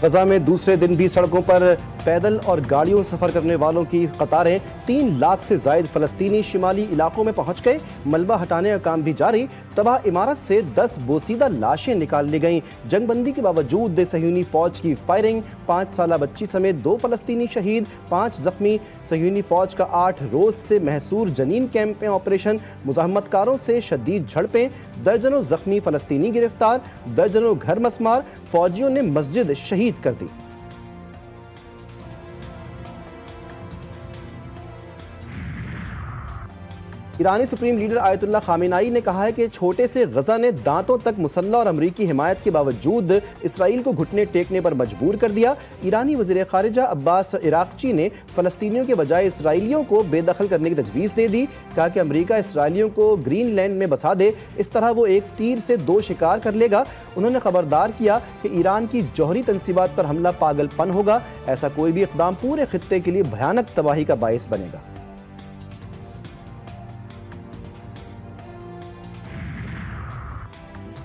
गजा में दूसरे दिन भी सड़कों पर पैदल और गाड़ियों से सफर करने वालों की कतारें 3 लाख से जायद फलस्तीनी शिमाली इलाकों में पहुंच गए। मलबा हटाने का काम भी जारी। तबाह इमारत से 10 बोसीदा लाशें निकाल ली गईं। जंगबंदी के बावजूद सहयूनी फौज की फायरिंग, 5 साला बच्ची समेत 2 फलस्तीनी शहीद, 5 जख्मी। सहयूनी फौज का 8 रोज से महसूर जनीन कैंप में ऑपरेशन। मुजाहमतकारों से शदीद झड़पें, दर्जनों जख्मी फलस्तीनी गिरफ्तार, दर्जनों घर मसमार। फौजियों ने मस्जिद शहीद कर दी। ईरानी सुप्रीम लीडर आयतुल्लाह खामेनाई ने कहा है कि छोटे से गजा ने दांतों तक मुसल्लह और अमरीकी हिमायत के बावजूद इसराइल को घुटने टेकने पर मजबूर कर दिया। ईरानी वज़ीर ख़ारिजा अब्बास इराक़ची ने फ़लस्तीनियों के बजाय इसराइलियों को बेदखल करने की तजवीज़ दे दी। कहा कि अमरीका इसराइलियों को ग्रीनलैंड में बसा दे, इस तरह वो एक तीर से 2 शिकार कर लेगा। उन्होंने खबरदार किया कि ईरान की जौहरी तंसीबात पर हमला पागलपन होगा। ऐसा कोई भी इक़दाम पूरे खित्ते के लिए भयानक तबाही का बायस बनेगा।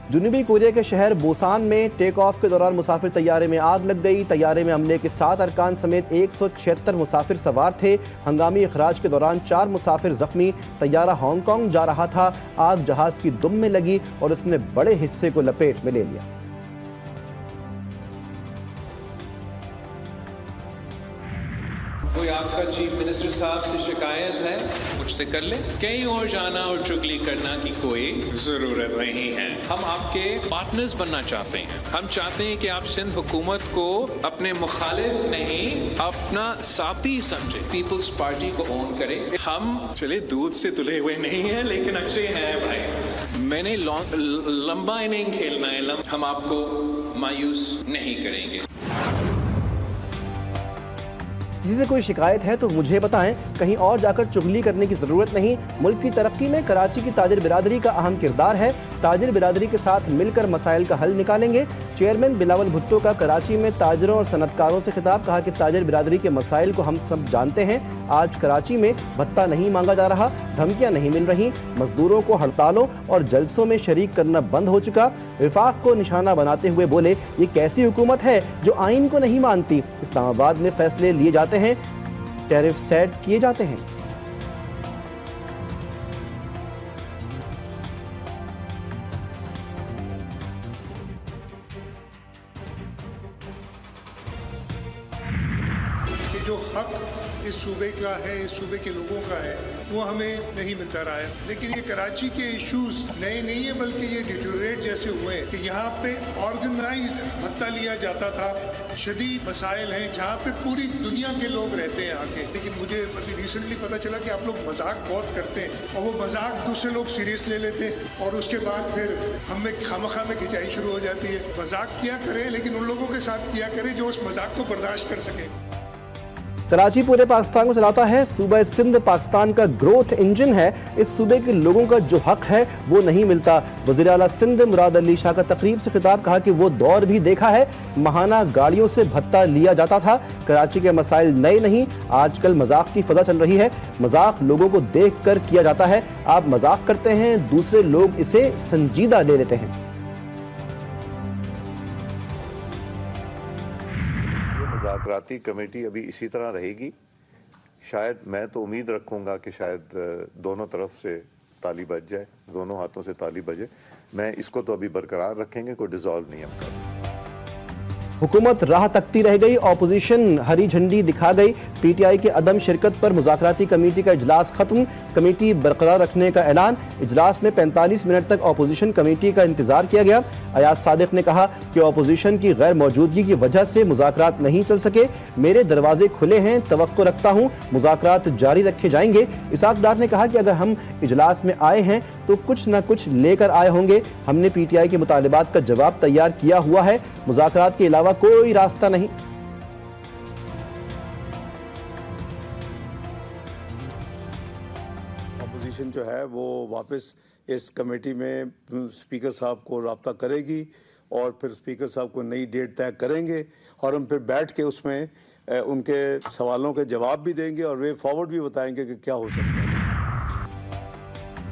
जनूबी कोरिया के शहर बोसान में टेक ऑफ के दौरान मुसाफिर तैयारे में आग लग गई। तैयारे में हमले के 7 अरकान समेत 176 मुसाफिर सवार थे। हंगामी अखराज के दौरान 4 मुसाफिर जख्मी। तैयारा हांगकांग जा रहा था। आग जहाज की दुम में लगी और उसने बड़े हिस्से को लपेट में ले लिया। कोई आपका चीफ मिनिस्टर साहब से शिकायत है, मुझसे कर ले। कहीं और जाना और चुगली करना की कोई जरूरत नहीं है। हम आपके पार्टनर्स बनना चाहते हैं। हम चाहते हैं कि आप सिंध हुकूमत को अपने मुखालिफ नहीं, अपना साथी समझे, पीपल्स पार्टी को ओन करें। हम चले दूध से तुले हुए नहीं हैं, लेकिन अच्छे हैं भाई। मैंने लंबा इनिंग खेलना है। हम आपको मायूस नहीं करेंगे। किसी से कोई शिकायत है तो मुझे बताएं, कहीं और जाकर चुगली करने की जरूरत नहीं। मुल्क की तरक्की में कराची की ताजिर बिरादरी का अहम किरदार है। ताजिर बिरादरी के साथ मिलकर मसाइल का हल निकालेंगे। चेयरमैन बिलावल भुट्टो का कराची में ताजिरों और सनतकारों से खिताब। कहा कि ताजिर बिरादरी के मसाइल को हम सब जानते हैं। आज कराची में भत्ता नहीं मांगा जा रहा, धमकियां नहीं मिल रही, मजदूरों को हड़तालों और जलसों में शरीक करना बंद हो चुका। विफाक को निशाना बनाते हुए बोले, ये कैसी हुकूमत है जो आइन को नहीं मानती। इस्लामाबाद में फैसले लिए जाते हैं, टैरिफ सेट किए जाते हैं। जो हक इस सूबे का है, इस सूबे के लोगों का है, वो हमें नहीं मिलता रहा है। लेकिन ये कराची के इश्यूज नए नहीं है, बल्कि ये डिटोरेट जैसे हुए कि यहाँ पे ऑर्गेनाइज्ड भत्ता लिया जाता था। शदीद मसाइल हैं जहाँ पे पूरी दुनिया के लोग रहते हैं आके। लेकिन मुझे अभी रिसेंटली पता चला कि आप लोग मजाक बहुत करते हैं और वो मजाक दूसरे लोग सीरियस ले लेते हैं और उसके बाद फिर हमें खामखा में खिंचाई शुरू हो जाती है। मजाक किया करें, लेकिन उन लोगों के साथ किया करें जो उस मजाक को बर्दाश्त कर सके। कराची पूरे पाकिस्तान को चलाता है। सूबा सिंध पाकिस्तान का ग्रोथ इंजन है। इस सूबे के लोगों का जो हक है वो नहीं मिलता। वज़ीर आला सिंध मुराद अली शाह का तकरीब से खिताब। कहा कि वो दौर भी देखा है, महाना गाड़ियों से भत्ता लिया जाता था। कराची के मसाइल नए नहीं, आजकल मजाक की फजा चल रही है। मजाक लोगों को देख कर किया जाता है। आप मजाक करते हैं, दूसरे लोग इसे संजीदा ले लेते हैं। मुज़ाकराती कमेटी अभी इसी तरह रहेगी। शायद मैं तो उम्मीद रखूंगा कि शायद दोनों तरफ से ताली बज जाए, दोनों हाथों से ताली बजे। मैं इसको तो अभी बरकरार रखेंगे, कोई डिसॉल्व नहीं हम कर। हुकूमत राह तकती रह गई, ऑपोजिशन हरी झंडी दिखा गई। पीटीआई के अदम शिरकत पर मुज़ाकराती कमेटी का इजलास खत्म, कमेटी बरकरार रखने का ऐलान। इजलास में 45 मिनट तक ऑपोजिशन कमेटी का इंतजार किया गया। अयाज सादिक ने कहा कि ऑपोजिशन की गैर मौजूदगी की वजह से मुज़ाकरात नहीं चल सके। मेरे दरवाजे खुले हैं, तवक्को रखता हूँ, मुज़ाकरात जारी रखे जाएंगे। इसाक डार ने कहा कि अगर हम इजलास में आए हैं तो कुछ न कुछ लेकर आए होंगे। हमने पीटीआई के मुतालिबात का जवाब तैयार किया हुआ है, मुज़ाकरात के अलावा कोई रास्ता नहीं। ऑपोजिशन जो है वो वापस इस कमेटी में स्पीकर साहब को राब्ता करेगी और फिर स्पीकर साहब को नई डेट तय करेंगे और हम फिर बैठ के उसमें उनके सवालों के जवाब भी देंगे और वे फॉरवर्ड भी बताएंगे कि क्या हो सकता है।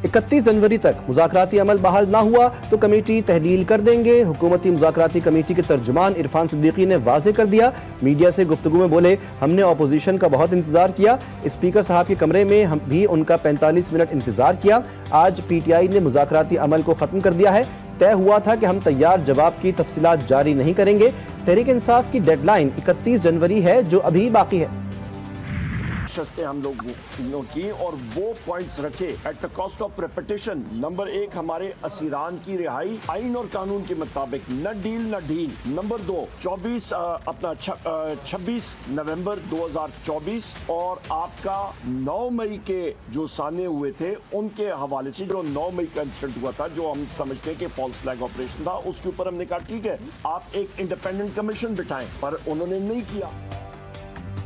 31 जनवरी तक मुज़ाकराती अमल बहाल ना हुआ तो कमेटी तहलील कर देंगे। हुकूमती मुज़ाकराती कमेटी के तर्जुमान इरफान सिद्दीकी ने वाज़ेह कर दिया। मीडिया से गुफ्तगू में बोले, हमने अपोजिशन का बहुत इंतजार किया, स्पीकर साहब के कमरे में हम भी उनका 45 मिनट इंतजार किया। आज PTI ने मुज़ाकराती अमल को ख़त्म कर दिया है। तय हुआ था कि हम तैयार जवाब की तफसीलात जारी नहीं करेंगे। तहरीक इंसाफ की डेडलाइन 31 जनवरी है, जो अभी बाकी है। शस्तें हम लोगों की और वो पॉइंट्स रखे at the cost of repetition. Number 1 हमारे असीरान की रिहाई आइन और कानून के मुताबिक, न डील न ढील। नंबर 2 26 नवंबर 2024 और आपका 9 मई के जो साने हुए थे उनके हवाले से जो 9 मई का इंसिडेंट हुआ था, जो हम समझते हैं कि फॉल्स फ्लैग ऑपरेशन था, उसके ऊपर हमने कहा ठीक है आप एक इंडिपेंडेंट कमीशन बिठाएं, पर उन्होंने नहीं किया।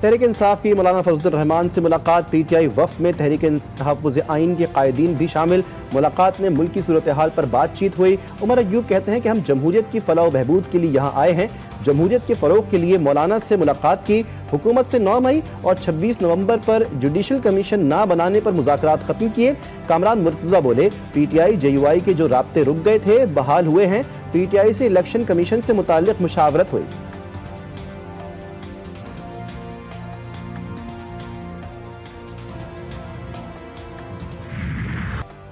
तहरीक इंसाफ की मौलाना फजलुर रहमान से मुलाकात। PTI वफ्द में तहरीक तहफ़्फ़ुज़ आइन के कायदीन भी शामिल। मुलाकात में मुल्क की सूरत हाल पर बातचीत हुई। उमर अय्यूब कहते हैं कि हम जमहूरियत की फलाह व बहबूद के लिए यहाँ आए हैं। जमहूरियत के फ़रोग़ के लिए मौलाना से मुलाकात की। हुकूमत से 9 मई और 26 नवंबर पर जुडिशल कमीशन ना बनाने पर मुज़ाकरात ख़त्म किए। कामरान मुर्तज़ा बोले, PTI JUI के जो राब्ते रुक गए थे बहाल हुए हैं। PTI से इलेक्शन कमीशन से मुताल्लिक़ मुशावरत हुई।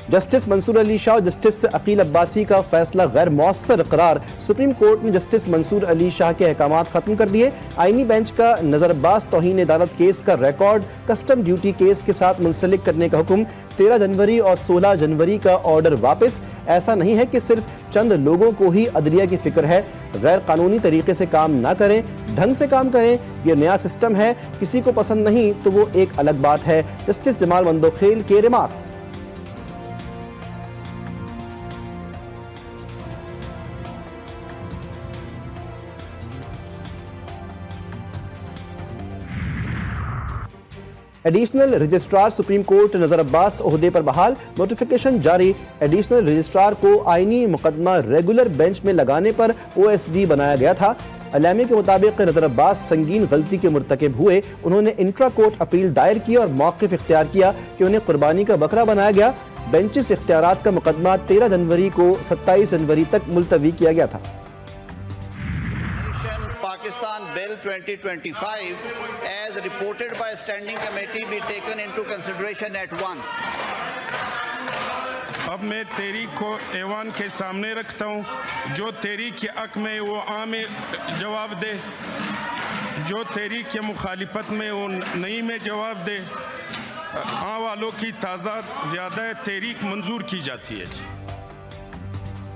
जस्टिस मंसूर अली शाह और जस्टिस अकील अब्बासी का फैसला गैर मौसर करार। सुप्रीम कोर्ट ने जस्टिस मंसूर अली शाह के अहकामात खत्म कर दिए। आईनी बेंच का नजरअब्बास तौहीन अदालत केस का रिकॉर्ड कस्टम ड्यूटी केस के साथ मुंसलिक करने का हुक्म। 13 जनवरी और 16 जनवरी का ऑर्डर वापस। ऐसा नहीं है कि सिर्फ चंद लोगों को ही अदलिया की फिक्र है। गैर कानूनी तरीके से काम ना करें, ढंग से काम करें। यह नया सिस्टम है, किसी को पसंद नहीं तो वो एक अलग बात है। जस्टिस जमाल मंदोखेल के remarks. Additional registrar supreme court नजर अब्बास ओहदे पर बहाल। नोटिफिकेशन जारी। एडिशनल रजिस्ट्रार को आईनी मुकदमा रेगुलर बेंच में लगाने पर OSD बनाया गया था। अलामी के मुताबिक नजर अब्बास संगीन गलती के मुर्तकिब हुए। उन्होंने इंट्रा कोर्ट अपील दायर की और मौक़िफ़ इख्तियार किया कि उन्हें कुर्बानी का बकरा बनाया गया। बेंचिस इख्तियारात का मुकदमा 13 जनवरी को 27 जनवरी तक मुलतवी किया गया था। Pakistan Bill 2025 as reported by Standing Committee be taken into consideration at once. अब मैं तहरीक को ऐवान के सामने रखता हूँ। जो तहरीक के हक में वो आम जवाब दे, जो तहरीक के मुखालिफत में वो नई में जवाब दे। हाँ वालों की तादाद ज़्यादा है, तहरीक मंजूर की जाती है।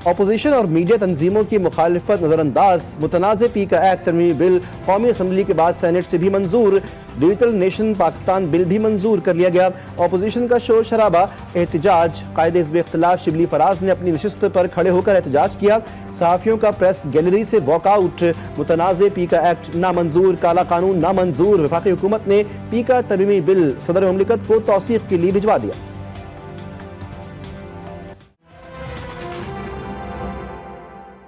अपोजिशन और मीडिया तंजीमों की मुखालिफत नजरअंदाज। मुतनाज़ पीका एक्ट तरमीमी बिल कौमी असम्बली के बाद सेनेट से भी मंजूर। डिजिटल नेशन पाकिस्तान बिल भी मंजूर कर लिया गया। अपोजिशन का शोर शराबा, एहतजाज। कायदे हिज़्ब इख्तिलाफ शिबली फराज ने अपनी नशिस्त पर खड़े होकर एहतजाज किया। सहाफ़ियों का प्रेस गैलरी से वॉकआउट। मुतनाज़ पीका एक्ट नामंजूर, काला कानून नामंजूर। वफाकी हुकूमत ने पीका तरमीमी बिल सदर ममलिकत को तौसीक़ के लिए भिजवा दिया।